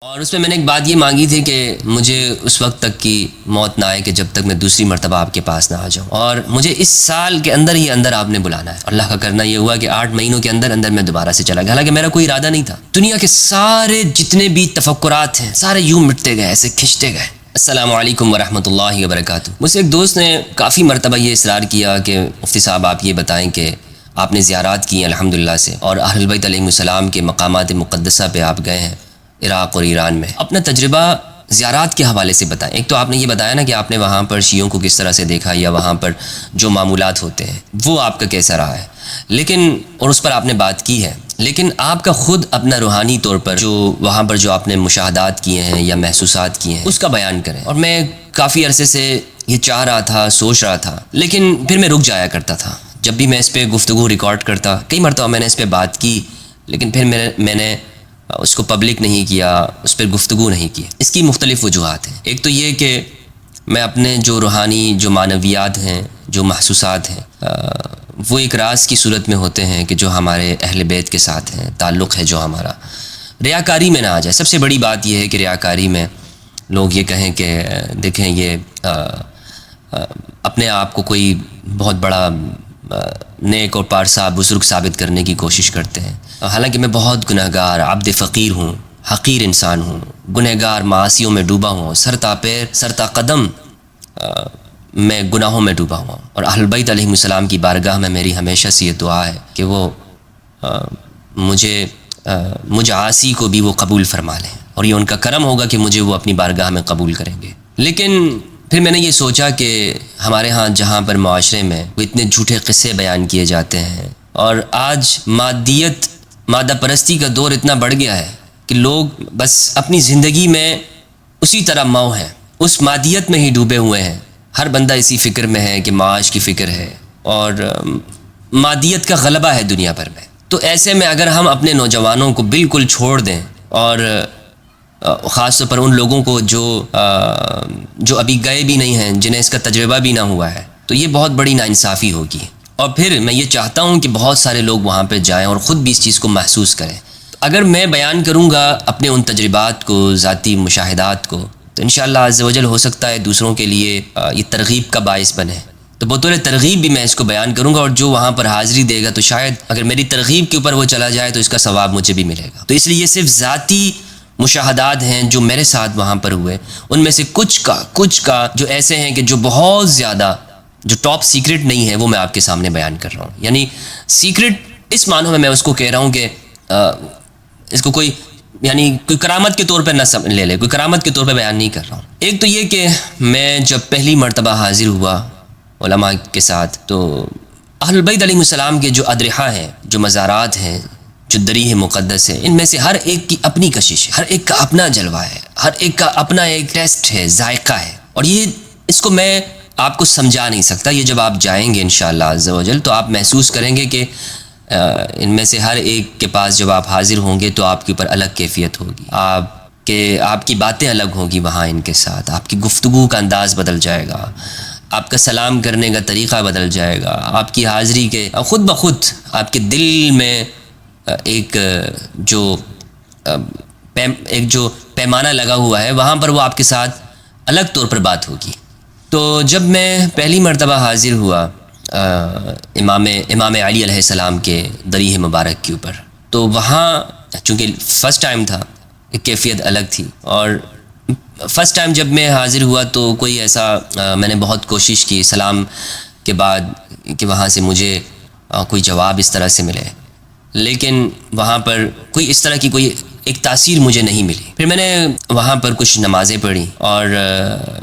اور اس میں نے ایک بات یہ مانگی تھی کہ مجھے اس وقت تک کی موت نہ آئے کہ جب تک میں دوسری مرتبہ آپ کے پاس نہ آ جاؤں، اور مجھے اس سال کے اندر ہی اندر آپ نے بلانا ہے۔ اللہ کا کرنا یہ ہوا کہ 8 مہینوں کے اندر اندر میں دوبارہ سے چلا گیا، حالانکہ میرا کوئی ارادہ نہیں تھا۔ دنیا کے سارے جتنے بھی تفکرات ہیں سارے یوں مٹتے گئے، ایسے کھنچتے گئے۔ السلام علیکم ورحمۃ اللہ وبرکاتہ۔ مجھ سے ایک دوست نے کافی مرتبہ یہ اصرار کیا کہ مفتی صاحب آپ یہ بتائیں کہ آپ نے زیارات کی الحمدللہ سے، اور اہل البیت علیہم السلام کے مقامات مقدسہ پہ آپ گئے ہیں عراق اور ایران میں، اپنا تجربہ زیارات کے حوالے سے بتائیں۔ ایک تو آپ نے یہ بتایا نا کہ آپ نے وہاں پر شیعوں کو کس طرح سے دیکھا، یا وہاں پر جو معمولات ہوتے ہیں وہ آپ کا کیسا رہا ہے، لیکن اور اس پر آپ نے بات کی ہے، لیکن آپ کا خود اپنا روحانی طور پر جو وہاں پر جو آپ نے مشاہدات کیے ہیں یا محسوسات کیے ہیں اس کا بیان کریں۔ اور میں کافی عرصے سے یہ چاہ رہا تھا، سوچ رہا تھا، لیکن پھر میں رک جایا کرتا تھا۔ جب بھی میں اس پہ گفتگو ریکارڈ کرتا، کئی مرتبہ میں نے اس پہ بات کی، لیکن پھر میں نے اس کو پبلک نہیں کیا، اس پر گفتگو نہیں کی۔ اس کی مختلف وجوہات ہیں۔ ایک تو یہ کہ میں اپنے جو روحانی جو معنویات ہیں، جو محسوسات ہیں، وہ ایک راز کی صورت میں ہوتے ہیں کہ جو ہمارے اہل بیت کے ساتھ ہیں، تعلق ہے جو ہمارا، ریاکاری میں نہ آ جائے۔ سب سے بڑی بات یہ ہے کہ ریاکاری میں لوگ یہ کہیں کہ دیکھیں یہ اپنے آپ کو کوئی بہت بڑا نیک اور پارسا بزرگ ثابت کرنے کی کوشش کرتے ہیں، حالانکہ میں بہت گنہگار عبد فقیر ہوں، حقیر انسان ہوں، گنہگار معاصیوں میں ڈوبا ہوں، سرتا پیر سرتا قدم میں گناہوں میں ڈوبا ہوا ہوں۔ اور اہل بیت علیہم السلام کی بارگاہ میں میری ہمیشہ سے یہ دعا ہے کہ وہ مجھ عاصی کو بھی وہ قبول فرما لیں، اور یہ ان کا کرم ہوگا کہ مجھے وہ اپنی بارگاہ میں قبول کریں گے۔ لیکن پھر میں نے یہ سوچا کہ ہمارے ہاں جہاں پر معاشرے میں وہ اتنے جھوٹے قصے بیان کیے جاتے ہیں، اور آج مادیت، مادہ پرستی کا دور اتنا بڑھ گیا ہے کہ لوگ بس اپنی زندگی میں اسی طرح مو ہیں، اس مادیت میں ہی ڈوبے ہوئے ہیں۔ ہر بندہ اسی فکر میں ہے کہ معاش کی فکر ہے، اور مادیت کا غلبہ ہے دنیا بھر میں۔ تو ایسے میں اگر ہم اپنے نوجوانوں کو بالکل چھوڑ دیں، اور خاص طور پر ان لوگوں کو جو ابھی گئے بھی نہیں ہیں، جنہیں اس کا تجربہ بھی نہ ہوا ہے، تو یہ بہت بڑی ناانصافی ہوگی۔ اور پھر میں یہ چاہتا ہوں کہ بہت سارے لوگ وہاں پہ جائیں اور خود بھی اس چیز کو محسوس کریں۔ اگر میں بیان کروں گا اپنے ان تجربات کو، ذاتی مشاہدات کو، تو انشاءاللہ عز و جل ہو سکتا ہے دوسروں کے لیے یہ ترغیب کا باعث بنے۔ تو بطور ترغیب بھی میں اس کو بیان کروں گا، اور جو وہاں پر حاضری دے گا تو شاید اگر میری ترغیب کے اوپر وہ چلا جائے تو اس کا ثواب مجھے بھی ملے گا۔ تو اس لیے یہ صرف ذاتی مشاہدات ہیں جو میرے ساتھ وہاں پر ہوئے، ان میں سے کچھ کا جو ایسے ہیں کہ جو بہت زیادہ جو ٹاپ سیکرٹ نہیں ہے، وہ میں آپ کے سامنے بیان کر رہا ہوں۔ یعنی سیکرٹ اس معنوں میں اس کو کہہ رہا ہوں کہ اس کو کوئی کرامت کے طور پہ نہ لے لے، کوئی کرامت کے طور پہ بیان نہیں کر رہا ہوں۔ ایک تو یہ کہ میں جب پہلی مرتبہ حاضر ہوا علماء کے ساتھ، تو اہل بیت علیہ السلام کے جو اضرحہ ہیں، جو مزارات ہیں، جو دریح مقدس ہے، ان میں سے ہر ایک کی اپنی کشش ہے، ہر ایک کا اپنا جلوہ ہے، ہر ایک کا اپنا ایک ٹیسٹ ہے، ذائقہ ہے، اور اس کو میں آپ کو سمجھا نہیں سکتا۔ یہ جب آپ جائیں گے انشاءاللہ عز و جل تو آپ محسوس کریں گے کہ ان میں سے ہر ایک کے پاس جب آپ حاضر ہوں گے تو آپ کے اوپر الگ کیفیت ہوگی، آپ کی باتیں الگ ہوگی وہاں ان کے ساتھ، آپ کی گفتگو کا انداز بدل جائے گا، آپ کا سلام کرنے کا طریقہ بدل جائے گا، آپ کی حاضری کے خود بخود آپ کے دل میں ایک جو پیمانہ لگا ہوا ہے، وہاں پر وہ آپ کے ساتھ الگ طور پر بات ہوگی۔ تو جب میں پہلی مرتبہ حاضر ہوا امام علی علیہ السلام کے دریح مبارک کے اوپر، تو وہاں چونکہ فرسٹ ٹائم تھا، ایک کیفیت الگ تھی، اور فرسٹ ٹائم جب میں حاضر ہوا تو کوئی ایسا میں نے بہت کوشش کی سلام کے بعد کہ وہاں سے مجھے کوئی جواب اس طرح سے ملے، لیکن وہاں پر کوئی اس طرح کی کوئی ایک تاثیر مجھے نہیں ملی۔ پھر میں نے وہاں پر کچھ نمازیں پڑھی، اور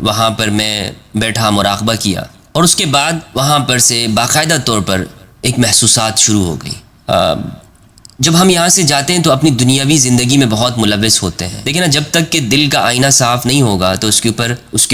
وہاں پر میں بیٹھا مراقبہ کیا، اور اس کے بعد وہاں پر سے باقاعدہ طور پر ایک محسوسات شروع ہو گئی۔ جب ہم یہاں سے جاتے ہیں تو اپنی دنیاوی زندگی میں بہت ملوث ہوتے ہیں، لیکن جب تک کہ دل کا آئینہ صاف نہیں ہوگا تو اس کے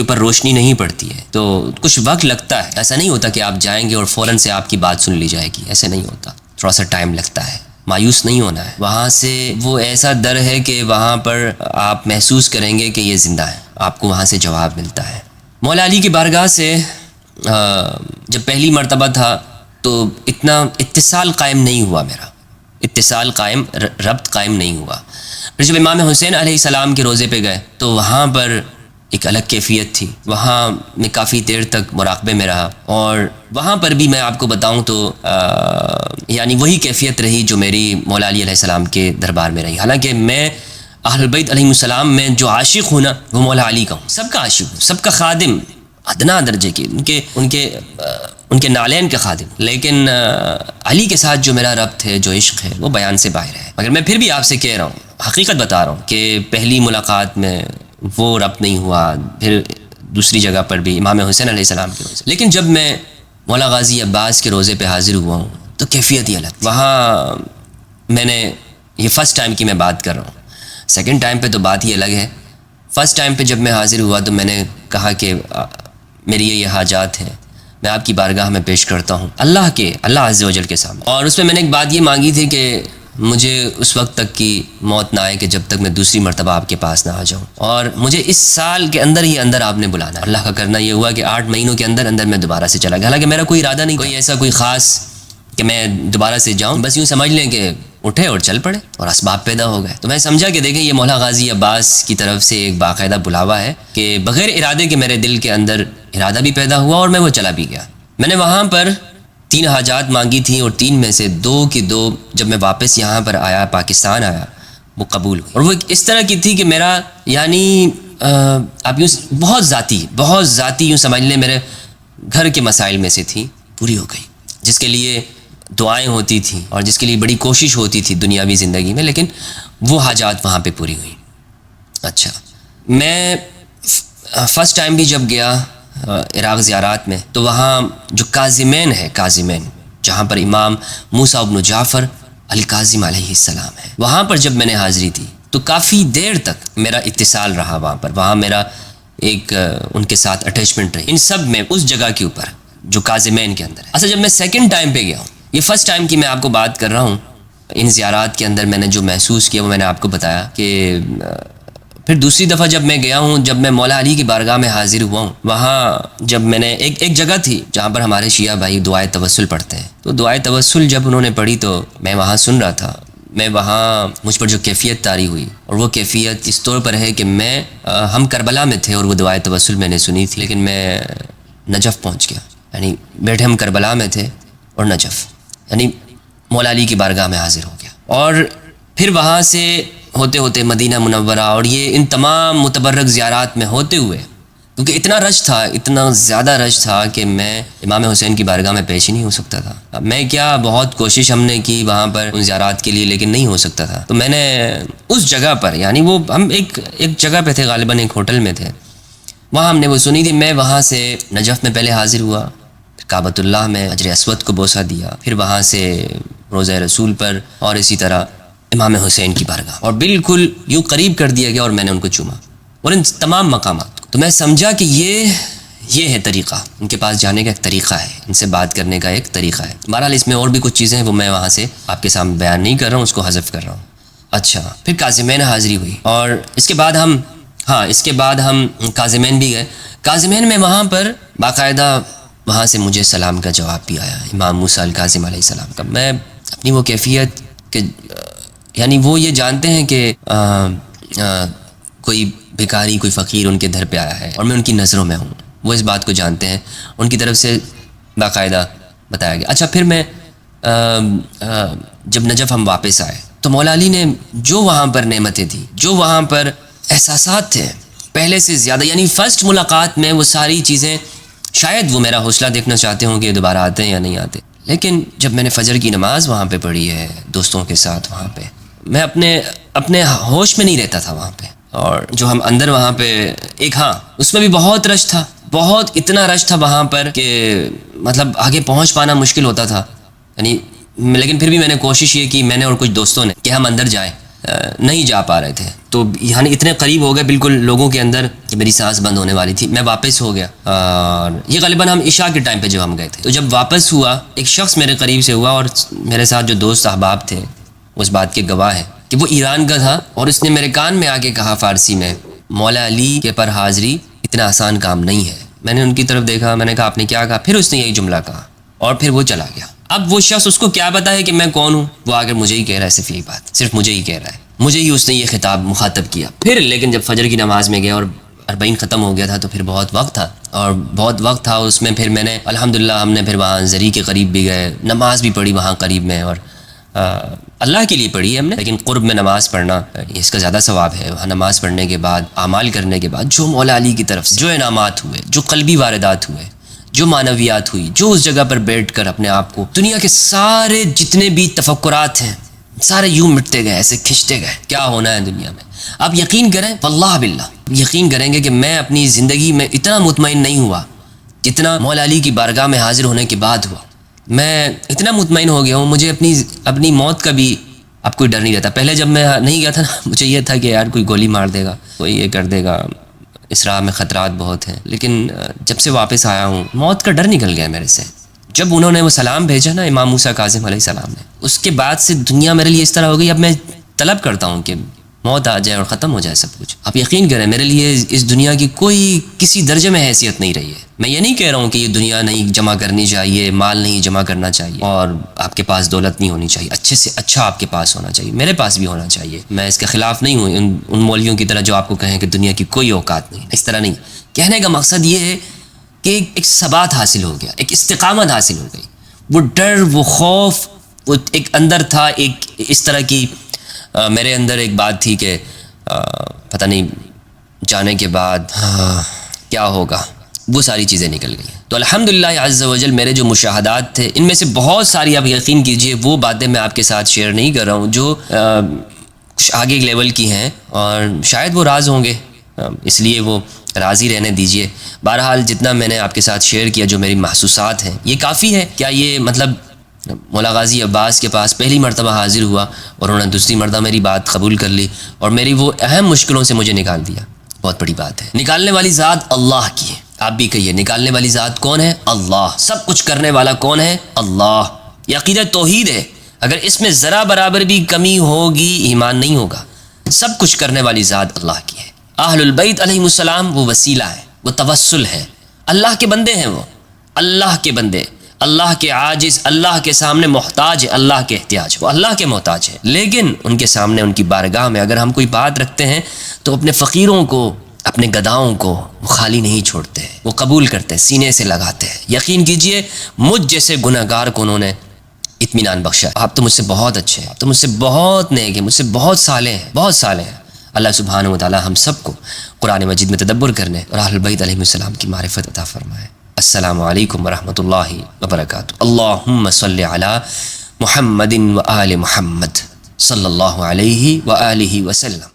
اوپر روشنی نہیں پڑتی ہے، تو کچھ وقت لگتا ہے۔ ایسا نہیں ہوتا کہ آپ جائیں گے اور فوراً سے آپ کی بات سن لی جائے گی، ایسے نہیں ہوتا، تھوڑا سا ٹائم لگتا ہے۔ مایوس نہیں ہونا ہے، وہاں سے وہ ایسا در ہے کہ وہاں پر آپ محسوس کریں گے کہ یہ زندہ ہے، آپ کو وہاں سے جواب ملتا ہے۔ مولا علی کی بارگاہ سے جب پہلی مرتبہ تھا تو اتنا اتصال قائم نہیں ہوا، میرا اتصال قائم، ربط قائم نہیں ہوا، پھر جب امام حسین علیہ السلام کے روضے پہ گئے تو وہاں پر ایک الگ کیفیت تھی. وہاں میں کافی دیر تک مراقبے میں رہا اور وہاں پر بھی میں آپ کو بتاؤں تو یعنی وہی کیفیت رہی جو میری مولا علی علیہ السلام کے دربار میں رہی. حالانکہ میں اہل البیت علیہ السلام میں جو عاشق ہوں نا وہ مولا علی کا ہوں. سب کا عاشق ہوں, سب کا خادم, ادنا درجے کی, ان کے نالین کے خادم. لیکن علی کے ساتھ جو میرا ربط ہے, جو عشق ہے, وہ بیان سے باہر ہے. مگر میں پھر بھی آپ سے کہہ رہا ہوں, حقیقت بتا رہا ہوں کہ پہلی ملاقات میں وہ ربط نہیں ہوا, پھر دوسری جگہ پر بھی امام حسین علیہ السلام کے روزے. لیکن جب میں مولا غازی عباس کے روزے پہ حاضر ہوا ہوں تو کیفیت ہی الگ. وہاں میں نے, یہ فرسٹ ٹائم کی میں بات کر رہا ہوں, سیکنڈ ٹائم پہ تو بات ہی الگ ہے. فرسٹ ٹائم پہ جب میں حاضر ہوا تو میں نے کہا کہ میری یہ حاجات ہیں, میں آپ کی بارگاہ میں پیش کرتا ہوں اللہ عز و جل کے سامنے. اور اس میں نے ایک بات یہ مانگی تھی کہ مجھے اس وقت تک کی موت نہ آئے کہ جب تک میں دوسری مرتبہ آپ کے پاس نہ آ جاؤں, اور مجھے اس سال کے اندر ہی اندر آپ نے بلانا ہے. اللہ کا کرنا یہ ہوا کہ 8 مہینوں کے اندر اندر میں دوبارہ سے چلا گیا. حالانکہ میرا کوئی ارادہ نہیں, کوئی ایسا کوئی خاص کہ میں دوبارہ سے جاؤں, بس یوں سمجھ لیں کہ اٹھے اور چل پڑے اور اسباب پیدا ہو گئے. تو میں سمجھا کہ دیکھیں یہ مولا غازی عباس کی طرف سے ایک باقاعدہ بلاوا ہے کہ بغیر ارادے کے میرے دل کے اندر ارادہ بھی پیدا ہوا اور میں وہ چلا بھی گیا. میں نے وہاں پر 3 حاجات مانگی تھیں اور 3 میں سے 2 کی 2 جب میں واپس یہاں پر آیا, پاکستان آیا, وہ قبول ہوئی. اور وہ اس طرح کی تھی کہ میرا یعنی آپ یوں بہت ذاتی یوں سمجھ لیں میرے گھر کے مسائل میں سے تھی, پوری ہو گئی. جس کے لیے دعائیں ہوتی تھیں اور جس کے لیے بڑی کوشش ہوتی تھی دنیاوی زندگی میں, لیکن وہ حاجات وہاں پہ پوری ہوئی. اچھا, میں فرسٹ ٹائم بھی جب گیا عراق زیارات میں تو وہاں جو کاظمین ہے, جہاں پر امام موسیٰ بن جعفر الکاظم علیہ السلام ہے, وہاں پر جب میں نے حاضری دی تو کافی دیر تک میرا اتصال رہا وہاں پر. وہاں میرا ایک ان کے ساتھ اٹیچمنٹ رہی, ان سب میں اس جگہ کے اوپر جو کاظمین کے اندر ہے. اچھا, جب میں سیکنڈ ٹائم پہ گیا ہوں, یہ فرسٹ ٹائم کی میں آپ کو بات کر رہا ہوں, ان زیارات کے اندر میں نے جو محسوس کیا وہ میں نے آپ کو بتایا کہ پھر دوسری دفعہ جب میں گیا ہوں, جب میں مولا علی کی بارگاہ میں حاضر ہوا ہوں, وہاں جب میں نے ایک جگہ تھی جہاں پر ہمارے شیعہ بھائی دعائے توسل پڑھتے ہیں, تو دعائے توسل جب انہوں نے پڑھی تو میں وہاں سن رہا تھا. میں وہاں مجھ پر جو کیفیت طاری ہوئی, اور وہ کیفیت اس طور پر ہے کہ ہم کربلا میں تھے اور وہ دعائے توسل میں نے سنی تھی, لیکن میں نجف پہنچ گیا. یعنی بیٹھے ہم کربلا میں تھے اور نجف, یعنی مولا علی کی بارگاہ میں حاضر ہو گیا. اور پھر وہاں سے ہوتے ہوتے مدینہ منورہ, اور یہ ان تمام متبرک زیارات میں ہوتے ہوئے, کیونکہ اتنا رش تھا, اتنا زیادہ رش تھا کہ میں امام حسین کی بارگاہ میں پیش ہی نہیں ہو سکتا تھا. اب میں کیا, بہت کوشش ہم نے کی وہاں پر ان زیارات کے لیے, لیکن نہیں ہو سکتا تھا. تو میں نے اس جگہ پر, یعنی وہ ہم ایک جگہ پہ تھے, غالباً ایک ہوٹل میں تھے, وہاں ہم نے وہ سنی تھی. میں وہاں سے نجف میں پہلے حاضر ہوا, کعبۃ اللہ میں حجر اسود کو بوسہ دیا, پھر وہاں سے روضہ رسول پر, اور اسی طرح امام حسین کی بارگاہ, اور بالکل یوں قریب کر دیا گیا اور میں نے ان کو چوما, اور ان تمام مقامات کو. تو میں سمجھا کہ یہ ہے طریقہ, ان کے پاس جانے کا ایک طریقہ ہے, ان سے بات کرنے کا ایک طریقہ ہے. بہرحال اس میں اور بھی کچھ چیزیں ہیں, وہ میں وہاں سے آپ کے سامنے بیان نہیں کر رہا ہوں, اس کو حذف کر رہا ہوں. اچھا, پھر کاظمین حاضری ہوئی, اور اس کے بعد ہم کاظمین بھی گئے. کاظمین میں وہاں پر باقاعدہ وہاں سے مجھے سلام کا جواب بھی آیا, امام موسیٰ الکاظم علیہ السلام کا. میں اپنی وہ کیفیت کہ یعنی وہ یہ جانتے ہیں کہ کوئی بھکاری, کوئی فقیر ان کے گھر پہ آیا ہے اور میں ان کی نظروں میں ہوں, وہ اس بات کو جانتے ہیں, ان کی طرف سے باقاعدہ بتایا گیا. اچھا, پھر میں جب نجف ہم واپس آئے تو مولا علی نے جو وہاں پر نعمتیں تھیں, جو وہاں پر احساسات تھے پہلے سے زیادہ, یعنی فرسٹ ملاقات میں وہ ساری چیزیں, شاید وہ میرا حوصلہ دیکھنا چاہتے ہوں کہ دوبارہ آتے ہیں یا نہیں آتے, لیکن جب میں نے فجر کی نماز وہاں پہ پڑھی ہے دوستوں کے ساتھ, وہاں پہ میں اپنے ہوش میں نہیں رہتا تھا وہاں پہ. اور جو ہم اندر وہاں پہ اس میں بھی بہت رش تھا, بہت اتنا رش تھا وہاں پر کہ مطلب آگے پہنچ پانا مشکل ہوتا تھا. یعنی لیکن پھر بھی میں نے کوشش یہ کی, میں نے اور کچھ دوستوں نے, کہ ہم اندر جائیں, نہیں جا پا رہے تھے. تو یعنی اتنے قریب ہو گئے بالکل لوگوں کے اندر کہ میری سانس بند ہونے والی تھی. میں واپس ہو گیا, اور یہ غالباً ہم عشاء کے ٹائم پہ جب ہم گئے تھے, تو جب واپس ہوا ایک شخص میرے قریب سے ہوا, اور میرے ساتھ جو دوست احباب تھے اس بات کے گواہ ہیں کہ وہ ایران کا تھا, اور اس نے میرے کان میں آ کے کہا فارسی میں, مولا علی کے پر حاضری اتنا آسان کام نہیں ہے. میں نے ان کی طرف دیکھا, میں نے کہا آپ نے کیا کہا؟ پھر اس نے یہی جملہ کہا, اور پھر وہ چلا گیا. اب وہ شخص, اس کو کیا پتا ہے کہ میں کون ہوں؟ وہ آ کر مجھے ہی کہہ رہا ہے, صرف یہی بات, صرف مجھے ہی کہہ رہا ہے. مجھے ہی اس نے یہ خطاب مخاطب کیا. پھر لیکن جب فجر کی نماز میں گیا اور 40 ختم ہو گیا تھا تو پھر بہت وقت تھا، اور بہت وقت تھا اس میں. پھر میں نے الحمدللہ ہم نے پھر وہاں زری کے قریب بھی گئے، نماز بھی پڑھی وہاں قریب میں، اور اللہ کے لیے پڑھی ہے ہم نے، لیکن قرب میں نماز پڑھنا اس کا زیادہ ثواب ہے. وہاں نماز پڑھنے کے بعد اعمال کرنے کے بعد جو مولا علی کی طرف سے جو انعامات ہوئے، جو قلبی واردات ہوئے، جو معنویات ہوئی، جو اس جگہ پر بیٹھ کر اپنے آپ کو دنیا کے سارے جتنے بھی تفکرات ہیں سارے یوں مٹتے گئے، ایسے کھنچتے گئے. کیا ہونا ہے دنیا میں. آپ یقین کریں، واللہ باللہ یقین کریں گے کہ میں اپنی زندگی میں اتنا مطمئن نہیں ہوا جتنا مولا علی کی بارگاہ میں حاضر ہونے کے بعد ہوا. میں اتنا مطمئن ہو گیا ہوں، مجھے اپنی موت کا بھی اب کوئی ڈر نہیں رہتا. پہلے جب میں نہیں گیا تھا نا، مجھے یہ تھا کہ یار کوئی گولی مار دے گا، کوئی یہ کر دے گا، اس راہ میں خطرات بہت ہیں. لیکن جب سے واپس آیا ہوں موت کا ڈر نکل گیا میرے سے. جب انہوں نے وہ سلام بھیجا نا امام موسیٰ کاظم علیہ السلام نے، اس کے بعد سے دنیا میرے لیے اس طرح ہو گئی، اب میں طلب کرتا ہوں کہ موت آ جائے اور ختم ہو جائے سب کچھ. آپ یقین کریں میرے لیے اس دنیا کی کوئی کسی درجے میں حیثیت نہیں رہی ہے. میں یہ نہیں کہہ رہا ہوں کہ یہ دنیا نہیں جمع کرنی چاہیے، مال نہیں جمع کرنا چاہیے، اور آپ کے پاس دولت نہیں ہونی چاہیے. اچھے سے اچھا آپ کے پاس ہونا چاہیے، میرے پاس بھی ہونا چاہیے. میں اس کے خلاف نہیں ہوں ان مولویوں کی طرح جو آپ کو کہیں کہ دنیا کی کوئی اوقات نہیں. اس طرح نہیں. کہنے کا مقصد یہ ہے کہ ایک ثبات حاصل ہو گیا، ایک استقامت حاصل ہو گئی. وہ ڈر، وہ خوف، وہ ایک اندر تھا، ایک اس طرح کی میرے اندر ایک بات تھی کہ پتہ نہیں جانے کے بعد کیا ہوگا، وہ ساری چیزیں نکل گئی. تو الحمدللہ عز و جل میرے جو مشاہدات تھے ان میں سے بہت ساری آپ یقین کیجئے وہ باتیں میں آپ کے ساتھ شیئر نہیں کر رہا ہوں جو کچھ آگے لیول کی ہیں، اور شاید وہ راز ہوں گے، اس لیے وہ راضی رہنے دیجئے. بہرحال جتنا میں نے آپ کے ساتھ شیئر کیا جو میری محسوسات ہیں یہ کافی ہے. کیا یہ مطلب مولا غازی عباس کے پاس پہلی مرتبہ حاضر ہوا اور انہوں نے دوسری مرتبہ میری بات قبول کر لی اور میری وہ اہم مشکلوں سے مجھے نکال دیا، بہت بڑی بات ہے. نکالنے والی ذات اللہ کی ہے. آپ بھی کہیے نکالنے والی ذات کون ہے؟ اللہ. سب کچھ کرنے والا کون ہے؟ اللہ. یہ عقیدہ توحید ہے. اگر اس میں ذرا برابر بھی کمی ہوگی ایمان نہیں ہوگا. سب کچھ کرنے والی ذات اللہ کی ہے. اہل البیت علیہ السلام وہ وسیلہ ہے، وہ توسل ہے. اللہ کے بندے ہیں، وہ اللہ کے بندے، اللہ کے عاجز، اللہ کے سامنے محتاج ہے، اللہ کے احتیاج، وہ اللہ کے محتاج ہے. لیکن ان کے سامنے ان کی بارگاہ میں اگر ہم کوئی بات رکھتے ہیں تو اپنے فقیروں کو، اپنے گداؤں کو وہ خالی نہیں چھوڑتے ہیں، وہ قبول کرتے ہیں، سینے سے لگاتے ہیں. یقین کیجئے مجھ جیسے گنہگار کو انہوں نے اطمینان بخشا. آپ تو مجھ سے بہت اچھے ہیں، آپ تو مجھ سے بہت نیک ہیں، مجھ سے بہت صالح ہیں، بہت صالح ہیں. اللہ سبحانہ و تعالی ہم سب کو قرآن مجید میں تدبر کرنے اور اہل بیت علیہ السلام کی معرفت عطا فرمائے. السلام علیکم ورحمۃ اللہ وبرکاتہ. اللہم صلی علی محمد و آل محمد صلی اللہ علیہ وآلہ وسلم.